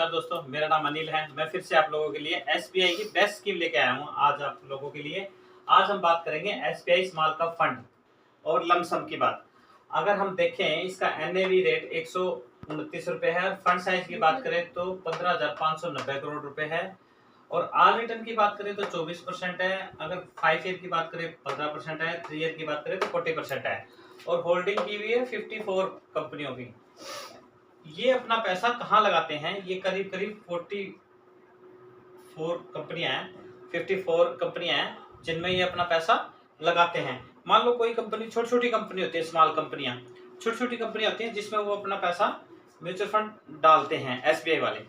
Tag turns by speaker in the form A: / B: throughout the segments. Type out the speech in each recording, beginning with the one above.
A: नमस्कार दोस्तों, मेरा नाम अनिल है। मैं फिर से आप लोगों के लिए एसबीआई की बेस्ट स्कीम लेके आया हूँ आज आप लोगों के लिए। आज हम बात करेंगे एसबीआई स्मॉल कैप फंड और लमसम की बात। अगर हम देखें इसका एनएवी रेट 129 रुपये है और फंड साइज की बात करें तो 15,590 करोड़ रुपए है। और आर रिटर्न की बात करें तो 24% है। अगर 5 ईयर की बात करें 15% है, 3 ईयर की बात करें तो 40% है। और होल्डिंग की हुई है 54 कंपनियों की। ये अपना पैसा कहाँ लगाते हैं? ये करीब करीब 44 कंपनियां हैं, 54 कंपनियां हैं जिनमें ये अपना पैसा लगाते हैं। मान लो कोई कंपनी, छोटी छोटी कंपनी होती है, स्मॉल कंपनियां, छोटी छोटी कंपनियां होती हैं जिसमें वो अपना पैसा म्यूचुअल फंड डालते हैं एसबीआई वाले।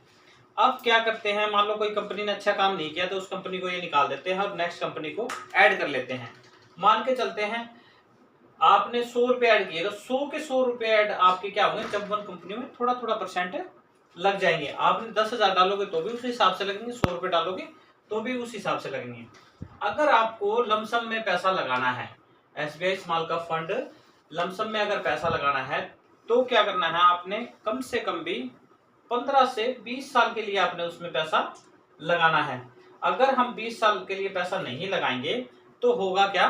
A: अब क्या करते हैं, मान लो कोई कंपनी ने अच्छा काम नहीं किया तो उस कंपनी को ये निकाल देते हैं और नेक्स्ट कंपनी को ऐड कर लेते हैं। मान के चलते हैं आपने 100 रुपए ऐड किए तो 100 के 100 रुपए ऐड आपके क्या होंगे, जब वन कंपनी में थोड़ा थोड़ा परसेंट लग जाएंगे। आपने 10,000 डालोगे तो भी उस हिसाब से लगेंगे, 100 रुपए डालोगे तो भी उस हिसाब से लगेंगे। अगर आपको लमसम में पैसा लगाना है, SBI small cap fund lump sum में अगर पैसा लगाना है तो क्या करना है, आपने कम से कम भी 15 से 20 साल के लिए आपने उसमें पैसा लगाना है। अगर हम 20 साल के लिए पैसा नहीं लगाएंगे तो होगा क्या,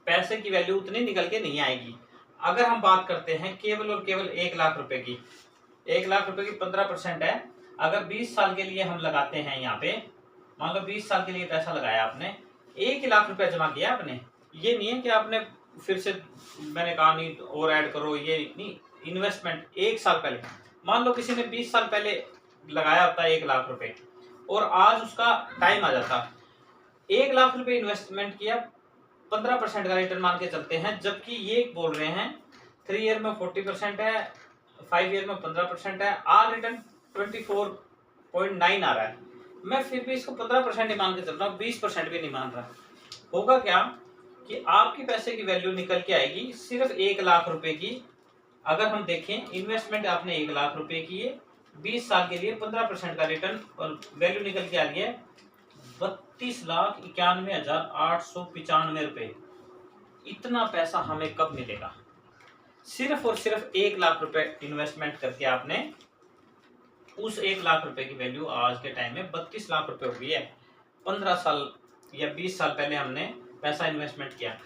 A: पैसे की वैल्यू उतनी निकल के नहीं आएगी। अगर हम बात करते हैं केवल और केवल 1 लाख रुपए की, 1 लाख रुपए की 15% है। अगर 20 साल के लिए हम लगाते हैं, यहाँ पे मान लो 20 साल के लिए पैसा लगाया आपने, 1 लाख रुपया जमा किया आपने। ये नहीं है कि आपने फिर से, मैंने कहा नहीं और ऐड करो, ये नहीं। इन्वेस्टमेंट 1 साल पहले, मान लो किसी ने 20 साल पहले लगाया होता है 1 लाख रुपए और आज उसका टाइम आ जाता, 1 लाख रुपए इन्वेस्टमेंट किया, 15% का रिटर्न मान के चलते हैं, जबकि ये बोल रहे हैं 3 ईयर में 40% है, 5 ईयर में 15% है, आर रिटर्न 24.9 आ रहा है। मैं फिर भी इसको 15% ही मान के चल रहा हूँ, 20% भी नहीं मान रहा। होगा क्या कि आपकी पैसे की वैल्यू निकल के आएगी सिर्फ 1 लाख रुपए की। अगर हम देखें इन्वेस्टमेंट आपने 1 लाख रुपए की है, 20 साल के लिए 15% का रिटर्न और वैल्यू निकल के आ रही है 32,91,895 रुपए। इतना पैसा हमें कब मिलेगा? सिर्फ और सिर्फ 1 लाख रुपए इन्वेस्टमेंट करके आपने, उस 1 लाख रुपए की वैल्यू आज के टाइम में 32 लाख रुपए हो गई है। 15 साल या 20 साल पहले हमने पैसा इन्वेस्टमेंट किया।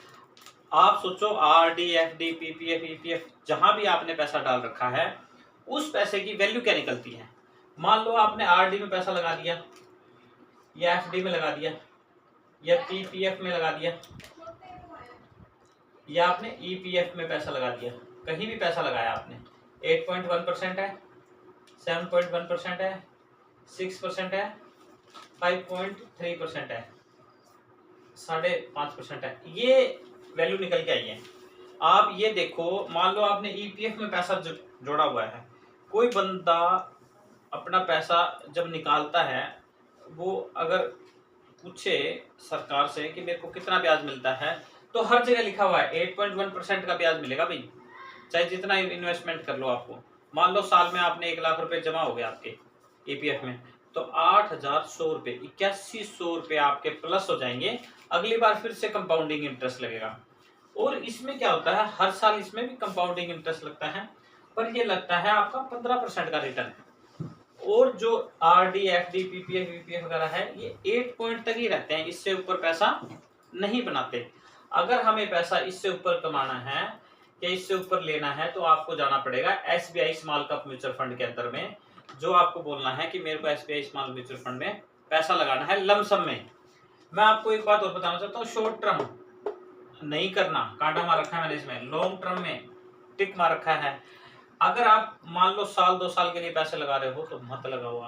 A: आप सोचो, आरडी, एफडी, पीपीएफ, ईपीएफ, जहां भी आपने पैसा डाल रखा है उस पैसे की वैल्यू क्या निकलती है। मान लो आपने आरडी में पैसा लगा दिया या एफडी में लगा दिया या पीपीएफ में लगा दिया या आपने ईपीएफ में पैसा लगा दिया, कहीं भी पैसा लगाया आपने, 8.1% है, 7.1% है, 6% है, 5.3% है, 5.5% है, ये वैल्यू निकल के आई है। आप ये देखो, मान लो आपने ईपीएफ में पैसा जोड़ा हुआ है, कोई बंदा अपना पैसा जब निकालता है, वो अगर पूछे सरकार से कि मेरे को कितना ब्याज मिलता है, तो हर जगह लिखा हुआ है 8.1% का ब्याज मिलेगा भाई, चाहे जितना इन्वेस्टमेंट कर लो। आपको मान लो साल में आपने 1 लाख रुपए जमा हो गया आपके ईपीएफ में, तो 8,100 रुपए, 8100 रुपए आपके प्लस हो जाएंगे। अगली बार फिर से कंपाउंडिंग इंटरेस्ट लगेगा। और इसमें क्या होता है, हर साल इसमें भी कंपाउंडिंग इंटरेस्ट लगता है, पर ये लगता है आपका 15% का रिटर्न। और जो आरडी, एफडी, पीपीएफ, वीपीएफ वगैरह है, ये 8 पॉइंट तक ही रहते हैं, इससे ऊपर पैसा नहीं बनाते। अगर हमें पैसा इससे ऊपर कमाना है या इससे ऊपर लेना है तो आपको जाना पड़ेगा SBI small cap mutual fund के अंदर में, जो आपको बोलना है कि मेरे को एसबीआई स्मॉल म्यूचुअल फंड में पैसा लगाना है लमसम में। मैं आपको एक बात और बताना चाहता हूँ, शॉर्ट टर्म नहीं करना, कांटा मार रखा है मैंने इसमें, लॉन्ग टर्म में टिक मार रखा है। अगर आप मान लो साल 2 साल के लिए पैसे लगा रहे हो तो मत लगाओ।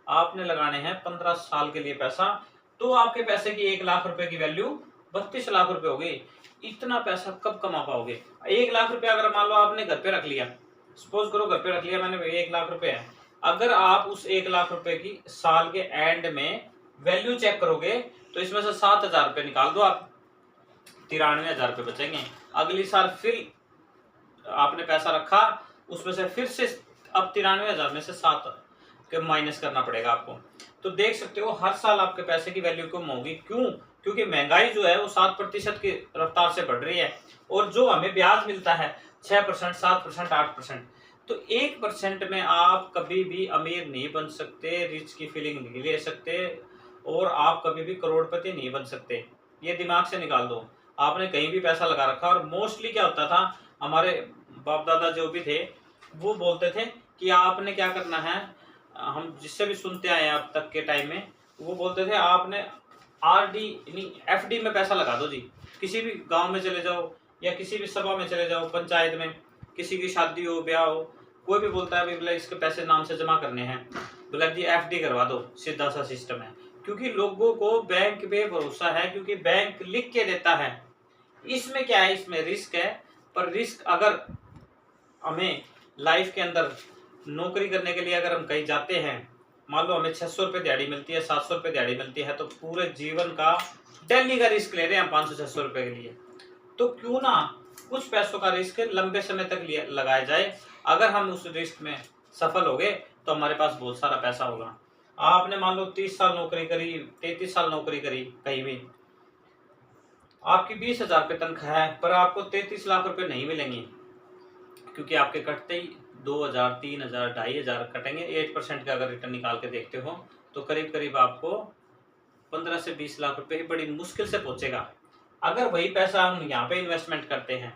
A: आपने लगाने हैं 15 साल के लिए पैसा, तो आपके पैसे की 1 लाख रुपए की वैल्यू 32 लाख रुपए हो गई। इतना पैसा कब कमा पाओगे? 1 लाख रुपए अगर मान लो आपने घर पे रख लिया, सपोज करो घर पे रख लिया मैंने, 1 लाख रुपए है। अगर आप उस 1 लाख रुपए की साल के एंड में वैल्यू चेक करोगे तो इसमें से 7,000 रुपए निकाल दो आप, 93,000 रुपए बचेंगे। अगली साल फिर आपने पैसा रखा, उसमें से फिर से अब 93,000 में से 7 के माइनस करना पड़ेगा आपको। तो देख सकते हो हर साल आपके पैसे की वैल्यू कम होगी। क्यों? क्योंकि महंगाई जो है वो 7% की रफ्तार से बढ़ रही है और जो हमें ब्याज मिलता है 6%, 7%, 8%। तो 1% में आप कभी भी अमीर नहीं बन सकते, रिच की फीलिंग नहीं ले सकते, और आप कभी भी करोड़पति नहीं बन सकते। ये दिमाग से निकाल दो। आपने कहीं भी पैसा लगा रखा, और मोस्टली क्या होता था, हमारे बाप दादा जो भी थे वो बोलते थे कि आपने क्या करना है, हम जिससे भी सुनते आए हैं अब तक के टाइम में, वो बोलते थे आपने आरडी नहीं एफडी में पैसा लगा दो जी। किसी भी गांव में चले जाओ या किसी भी सभा में चले जाओ, पंचायत में किसी की शादी हो, ब्याह हो, कोई भी बोलता है भाई बोले इसके पैसे नाम से जमा करने हैं, बोला जी एफडी करवा दो, सीधा सा सिस्टम है। क्योंकि लोगों को बैंक पे भरोसा है, क्योंकि बैंक लिख के देता है। इसमें क्या है, इसमें रिस्क है, पर रिस्क अगर हमें लाइफ के अंदर नौकरी करने के लिए अगर हम कहीं जाते हैं, मान लो हमें 600 रुपये दिहाड़ी मिलती है, 700 रुपये दिहाड़ी मिलती है, तो पूरे जीवन का डेली का रिस्क ले रहे हैं हम 500-600 रुपये के लिए। तो क्यों ना कुछ पैसों का रिस्क लंबे समय तक लगाया जाए। अगर हम उस रिस्क में सफल हो गए तो हमारे पास बहुत सारा पैसा होगा। आपने मान लो 30 साल नौकरी करी, 33 साल नौकरी करी कहीं भी, आपकी 20,000 रुपये तनख्वाह है, पर आपको 33 लाख रुपए नहीं मिलेंगे, क्योंकि आपके कटते ही 2,000, 3,000, 2,500 कटेंगे। 8% का अगर रिटर्न निकाल के देखते हो तो करीब करीब आपको 15 से 20 लाख रुपए ही बड़ी मुश्किल से पहुंचेगा। अगर वही पैसा हम यहाँ पे इन्वेस्टमेंट करते हैं,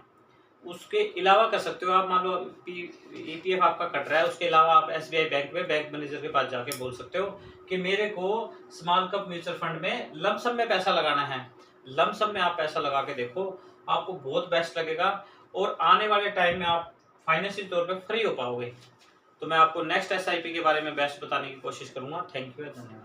A: उसके अलावा कर सकते हो आप, मान लो ईपीएफ आपका कट रहा है, उसके अलावा आप एसबीआई बैंक में बैंक मैनेजर के पास जाके बोल सकते हो कि मेरे को स्मॉल कैप म्यूचुअल फंड में लमसम में पैसा लगाना है। लमसम में आप पैसा लगा के देखो, आपको बहुत बेस्ट लगेगा, और आने वाले टाइम में आप फाइनेंशियल तौर पे फ्री हो पाओगे। तो मैं आपको नेक्स्ट एसआईपी के बारे में बेस्ट बताने की कोशिश करूंगा। थैंक यू, धन्यवाद।